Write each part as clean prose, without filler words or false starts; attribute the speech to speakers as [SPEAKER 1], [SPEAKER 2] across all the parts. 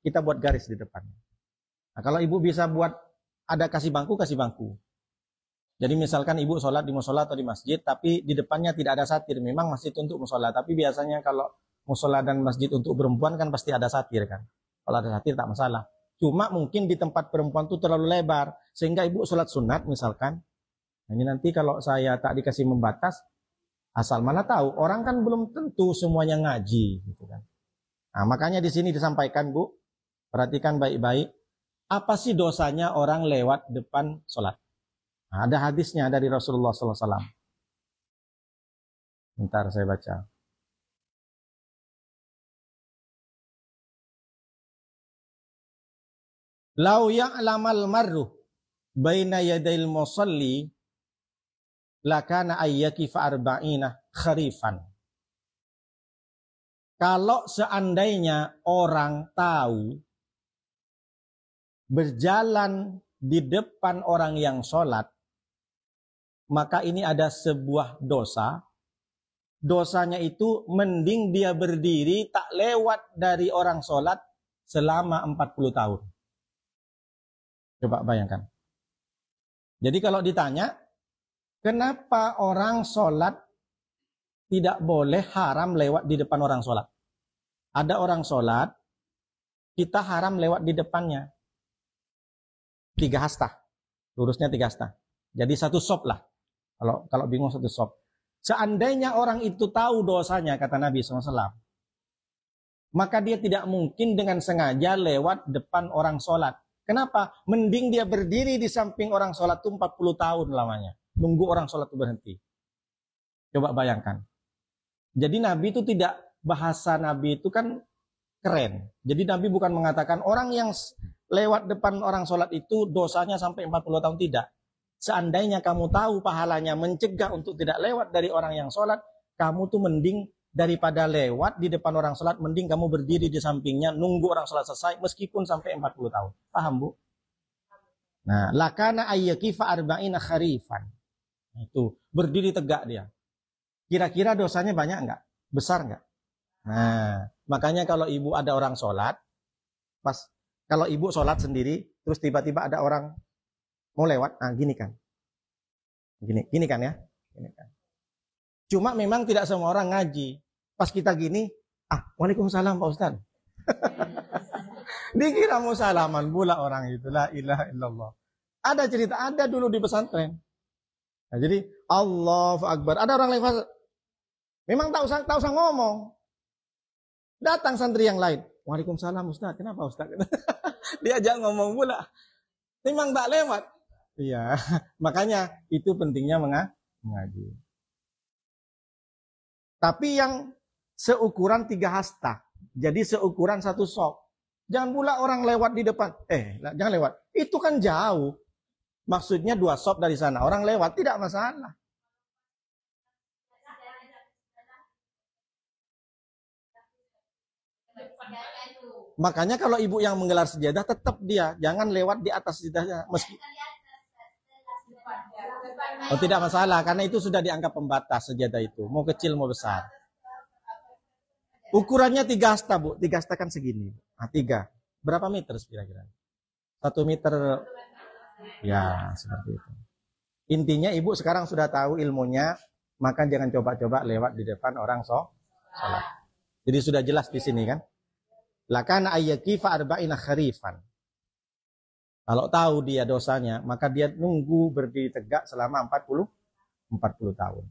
[SPEAKER 1] kita buat garis di depannya. Nah, kalau ibu bisa buat ada kasih bangku, kasih bangku. Jadi misalkan ibu sholat di musola atau di masjid, tapi di depannya tidak ada satir. Memang masjid untuk musola, tapi biasanya kalau musola dan masjid untuk perempuan kan pasti ada satir kan. Kalau ada satir tak masalah. Cuma mungkin di tempat perempuan itu terlalu lebar, sehingga ibu sholat sunat misalkan. Nah, ini nanti kalau saya tak dikasih membatas, asal mana tahu, orang kan belum tentu semuanya ngaji. Gitu kan. Nah, makanya di sini disampaikan Bu, perhatikan baik-baik, apa sih dosanya orang lewat depan sholat? Nah, ada hadisnya dari Rasulullah SAW. Bentar saya baca. Lau ya'lamal marru baina yadail musalli lakana ayyakifa arba'ina kharifan. Kalau seandainya orang tahu berjalan di depan orang yang sholat, maka ini ada sebuah dosa. Dosanya itu mending dia berdiri tak lewat dari orang sholat selama 40 tahun. Coba bayangkan. Jadi kalau ditanya, kenapa orang sholat tidak boleh haram lewat di depan orang sholat? Ada orang sholat, kita haram lewat di depannya. 3 hasta. Lurusnya 3 hasta. Jadi 1 sop lah. Kalau bingung 1 sop. Seandainya orang itu tahu dosanya, kata Nabi SAW, maka dia tidak mungkin dengan sengaja lewat depan orang sholat. Kenapa? Mending dia berdiri di samping orang sholat itu 40 tahun lamanya. Nunggu orang sholat itu berhenti. Coba bayangkan. Jadi Nabi itu tidak, bahasa Nabi itu kan keren. Jadi Nabi bukan mengatakan orang yang lewat depan orang sholat itu dosanya sampai 40 tahun, tidak. Seandainya kamu tahu pahalanya mencegah untuk tidak lewat dari orang yang sholat, kamu tuh mending daripada lewat di depan orang sholat, mending kamu berdiri di sampingnya, nunggu orang sholat selesai, meskipun sampai 40 tahun. Paham Bu? Nah, lakana ayyakifa arba'ina kharifan. Itu, berdiri tegak dia. Kira-kira dosanya banyak enggak? Besar enggak? Nah, makanya kalau ibu ada orang sholat, kalau ibu sholat sendiri, terus tiba-tiba ada orang mau lewat, nah gini kan. Gini kan ya. Gini kan. Cuma memang tidak semua orang ngaji. Pas kita gini, waalaikumsalam Pak Ustaz. Dikira mau salaman pula orang itu, la ilaha illallah. Ada cerita, ada dulu di pesantren. Nah, jadi Allahu Akbar. Ada orang lewat, memang tak usah ngomong. Datang santri yang lain. Waalaikumsalam Ustaz. Kenapa Ustaz? Diajak ngomong pula. Memang tak lewat. Iya, makanya itu pentingnya mengaji. Tapi yang seukuran 3 hasta. Jadi seukuran 1 sok. Jangan pula orang lewat di depan. Jangan lewat. Itu kan jauh. Maksudnya 2 sok dari sana. Orang lewat tidak masalah. Makanya kalau ibu yang menggelar sejadah, tetap dia jangan lewat di atas sejadahnya. Tidak masalah, karena itu sudah dianggap pembatas sejadah itu. Mau kecil mau besar. Ukurannya 3 hasta Bu. 3 hasta kan segini. Nah 3. Berapa meter kira-kira? 1 meter. Ya seperti itu. Intinya ibu sekarang sudah tahu ilmunya. Maka jangan coba-coba lewat di depan orang sholat. Jadi sudah jelas di sini kan. Lakana ayyakifa arba'ina kharifan. Kalau tahu dia dosanya, maka dia nunggu berdiri tegak selama 40 tahun.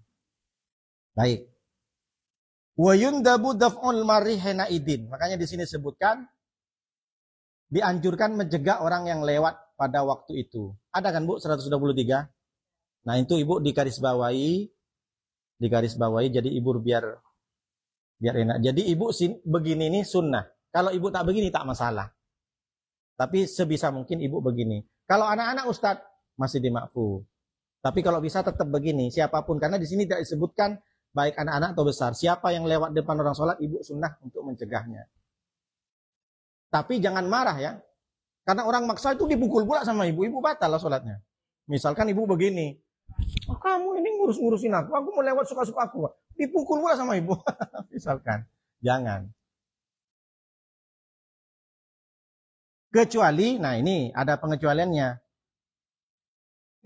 [SPEAKER 1] Baik. Wa yundabu daf'ul marihina idin. Makanya di sini sebutkan dianjurkan mencegah orang yang lewat pada waktu itu. Ada kan Bu 123? Nah, itu Ibu digarisbawahi jadi Ibu biar enak. Jadi Ibu begini ini sunnah. Kalau Ibu tak begini tak masalah. Tapi sebisa mungkin Ibu begini. Kalau anak-anak Ustadz masih dimakfu. Tapi kalau bisa tetap begini, siapapun. Karena di sini tidak disebutkan baik anak-anak atau besar. Siapa yang lewat depan orang sholat, Ibu sunnah untuk mencegahnya. Tapi jangan marah ya. Karena orang maksa itu dipukul pula sama Ibu. Ibu batal lah sholatnya. Misalkan Ibu begini. Kamu ini ngurus-ngurusin aku mau lewat suka-suka aku. Dipukul pula sama Ibu. Misalkan. Jangan. Kecuali, nah ini ada pengecualiannya.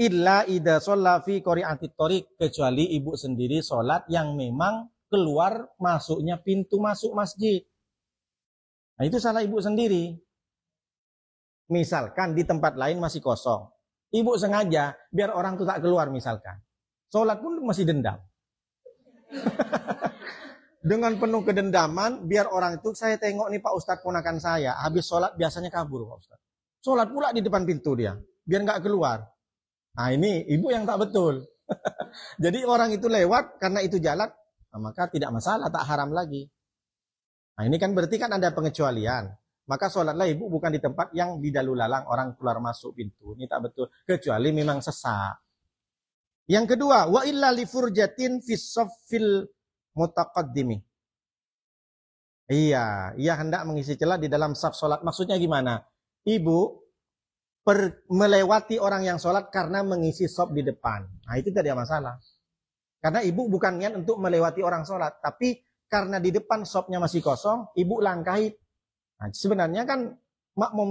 [SPEAKER 1] Illa idza shalla fi qari'atit thoriq, kecuali ibu sendiri sholat yang memang keluar masuknya pintu masuk masjid. Nah itu salah ibu sendiri. Misalkan di tempat lain masih kosong. Ibu sengaja biar orang itu tak keluar misalkan. Sholat pun masih dendam. Dengan penuh kedendaman, biar orang itu, saya tengok nih Pak Ustadz ponakan saya, habis sholat biasanya kabur Pak Ustadz. Sholat pula di depan pintu dia, biar nggak keluar. Nah ini ibu yang tak betul. Jadi orang itu lewat, karena itu jalan, nah, maka tidak masalah, tak haram lagi. Nah ini kan berarti kan ada pengecualian. Maka sholatlah ibu bukan di tempat yang didalu lalang orang keluar masuk pintu. Ini tak betul, kecuali memang sesak. Yang kedua, wa illa li furjatin fis saffil mutaqaddimi. Iya, ia hendak mengisi celah di dalam saf sholat. Maksudnya gimana? Ibu melewati orang yang sholat karena mengisi saf di depan. Nah itu tidak ada masalah. Karena ibu bukan niat untuk melewati orang sholat. Tapi karena di depan safnya masih kosong, ibu langkahi. Nah, sebenarnya kan makmum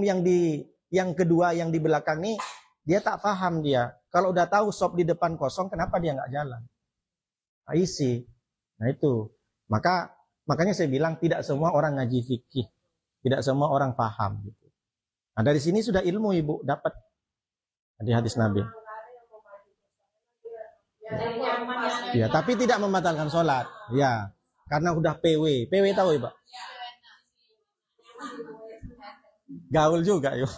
[SPEAKER 1] yang kedua yang di belakang ini, dia tak paham dia. Kalau udah tahu saf di depan kosong, kenapa dia nggak jalan? Nah, isi. Nah itu, makanya saya bilang tidak semua orang ngaji fikih, tidak semua orang paham. Gitu. Nah dari sini sudah ilmu ibu dapat di hadis Nabi. Ya, tapi tidak membatalkan sholat. Ya, karena udah PW tahu ya Pak? Gaul juga yuk.